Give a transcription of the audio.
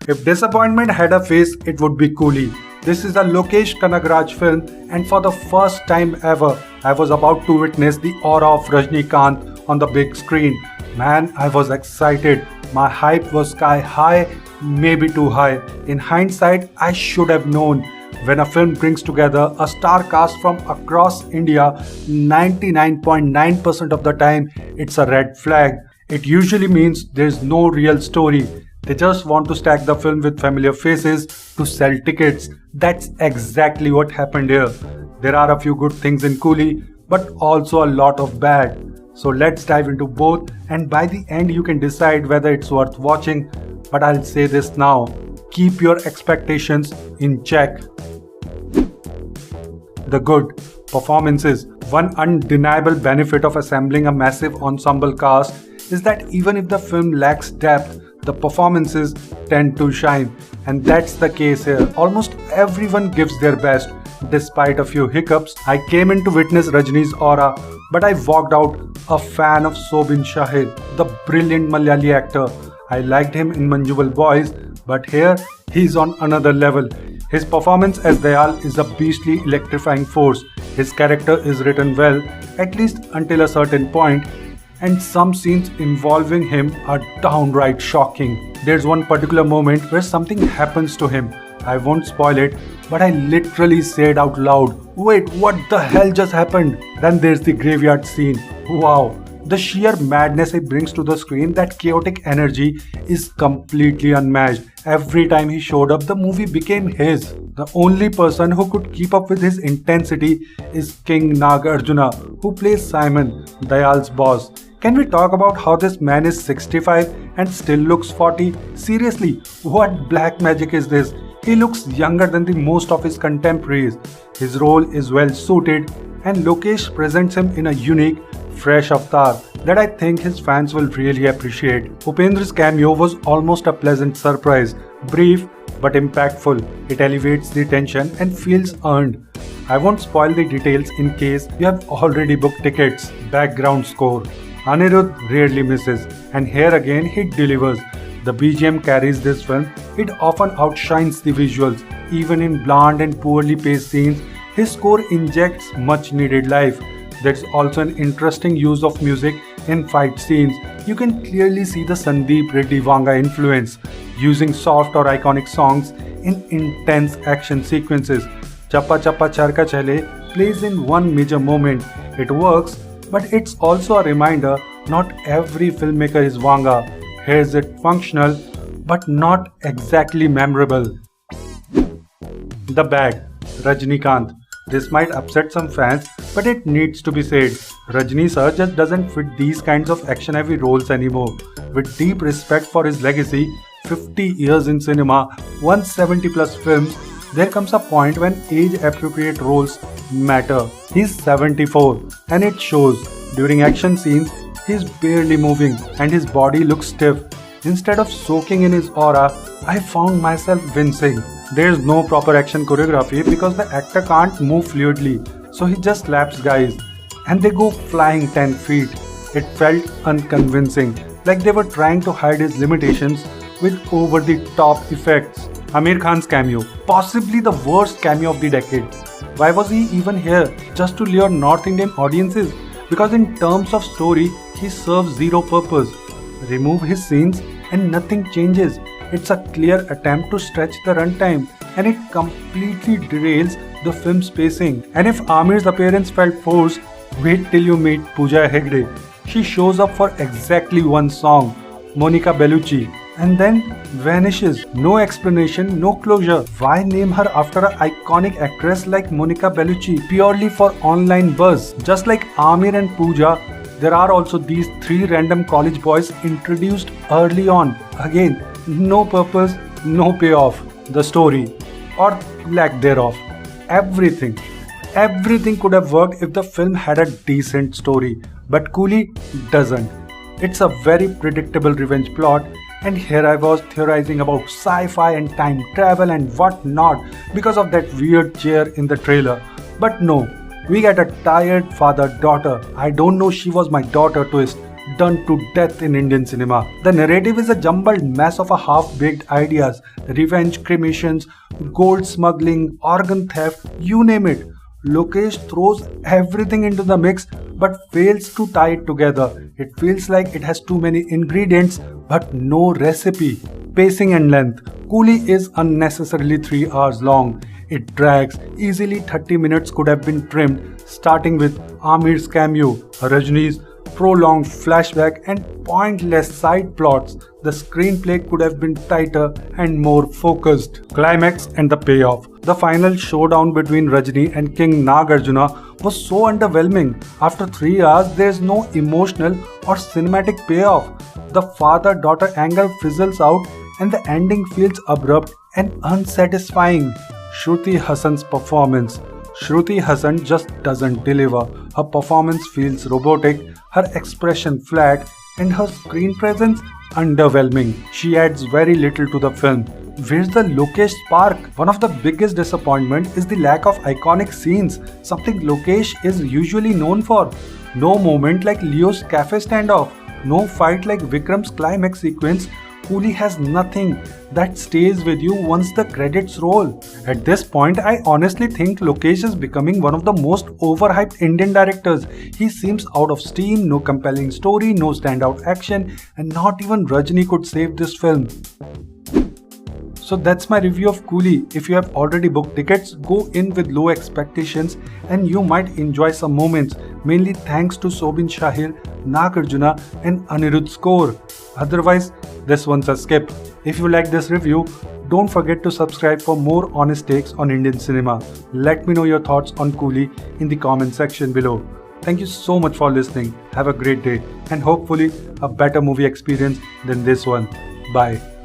If disappointment had a face, it would be Coolie. This is a Lokesh Kanagaraj film, and for the first time ever, I was about to witness the aura of Rajnikanth on the big screen. Man, I was excited. My hype was sky high, maybe too high. In hindsight, I should have known. When a film brings together a star cast from across India, 99.9% of the time, it's a red flag. It usually means there's no real story. They just want to stack the film with familiar faces to sell tickets. That's exactly what happened here. There are a few good things in Coolie, but also a lot of bad. So let's dive into both, and by the end you can decide whether it's worth watching. But I'll say this now, keep your expectations in check. The good performances. One undeniable benefit of assembling a massive ensemble cast is that even if the film lacks depth, the performances tend to shine. And that's the case here. Almost everyone gives their best. Despite a few hiccups, I came in to witness Rajni's aura, but I walked out a fan of Soubin Shahir, the brilliant Malayali actor. I liked him in Manjuval Boys, but here he's on another level. His performance as Dayal is a beastly electrifying force. His character is written well, at least until a certain point, and some scenes involving him are downright shocking. There's one particular moment where something happens to him. I won't spoil it, but I literally said out loud, "Wait, what the hell just happened?" Then there's the graveyard scene. Wow. The sheer madness he brings to the screen, that chaotic energy, is completely unmatched. Every time he showed up, the movie became his. The only person who could keep up with his intensity is King Nagarjuna, who plays Simon, Dayal's boss. Can we talk about how this man is 65 and still looks 40? Seriously, what black magic is this? He looks younger than the most of his contemporaries. His role is well suited, and Lokesh presents him in a unique, fresh avatar that I think his fans will really appreciate. Upendra's cameo was almost a pleasant surprise, brief but impactful. It elevates the tension and feels earned. I won't spoil the details in case you have already booked tickets. Background score. Anirudh rarely misses, and here again he delivers. The BGM carries this film. It often outshines the visuals. Even in bland and poorly paced scenes, his score injects much needed life. There's also an interesting use of music in fight scenes. You can clearly see the Sandeep Reddy Vanga influence, using soft or iconic songs in intense action sequences. Chappa Chappa Charka Chale plays in one major moment. It works, but it's also a reminder not every filmmaker is Vanga. Here's it functional, but not exactly memorable. The bad. Rajinikanth. This might upset some fans, but it needs to be said. Rajni sir just doesn't fit these kinds of action-heavy roles anymore. With deep respect for his legacy, 50 years in cinema, 170 plus films, there comes a point when age-appropriate roles matter. He's 74, and it shows. During action scenes, he's barely moving, and his body looks stiff. Instead of soaking in his aura, I found myself wincing. There's no proper action choreography because the actor can't move fluidly, so he just slaps guys and they go flying 10 feet. It felt unconvincing, like they were trying to hide his limitations with over-the-top effects. Aamir Khan's cameo, possibly the worst cameo of the decade. Why was he even here? Just to lure North Indian audiences? Because in terms of story, he serves zero purpose. Remove his scenes and nothing changes. It's a clear attempt to stretch the runtime, and it completely derails the film's pacing. And if Aamir's appearance felt forced, wait till you meet Pooja Hegde. She shows up for exactly one song, Monica Bellucci, and then vanishes. No explanation, no closure. Why name her after an iconic actress like Monica Bellucci purely for online buzz? Just like Aamir and Pooja, there are also these 3 random college boys introduced early on. Again, no purpose, no payoff. The story, or lack thereof. Everything could have worked if the film had a decent story. But Coolie doesn't. It's a very predictable revenge plot, and here I was theorizing about sci-fi and time travel and whatnot because of that weird chair in the trailer. But no, we get a tired father-daughter, I don't know she was my daughter twist. done to death in Indian cinema. The narrative is a jumbled mess of a half-baked ideas, revenge, cremations, gold smuggling, organ theft, you name it. Lokesh throws everything into the mix but fails to tie it together. It feels like it has too many ingredients but no recipe. Pacing and length. Coolie is unnecessarily 3 hours long. It drags. Easily 30 minutes could have been trimmed, starting with Aamir's cameo, Rajni's prolonged flashback and pointless side plots. The screenplay could have been tighter and more focused. Climax and the payoff. The final showdown between Rajni and King Nagarjuna was so underwhelming. After 3 hours, there's no emotional or cinematic payoff. The father-daughter angle fizzles out and the ending feels abrupt and unsatisfying. Shruti Hassan's performance. Shruti Hassan just doesn't deliver. Her performance feels robotic, her expression flat, and her screen presence underwhelming. She adds very little to the film. Where's the Lokesh spark? One of the biggest disappointments is the lack of iconic scenes, something Lokesh is usually known for. No moment like Leo's cafe standoff, no fight like Vikram's climax sequence. Coolie has nothing that stays with you once the credits roll. At this point, I honestly think Lokesh is becoming one of the most overhyped Indian directors. He seems out of steam, no compelling story, no standout action, and not even Rajni could save this film. So that's my review of Coolie. If you have already booked tickets, go in with low expectations and you might enjoy some moments, mainly thanks to Soubin Shahir, Nagarjuna and Anirudh's score. Otherwise, this one's a skip. If you like this review, don't forget to subscribe for more honest takes on Indian cinema. Let me know your thoughts on Coolie in the comment section below. Thank you so much for listening. Have a great day and hopefully a better movie experience than this one. Bye.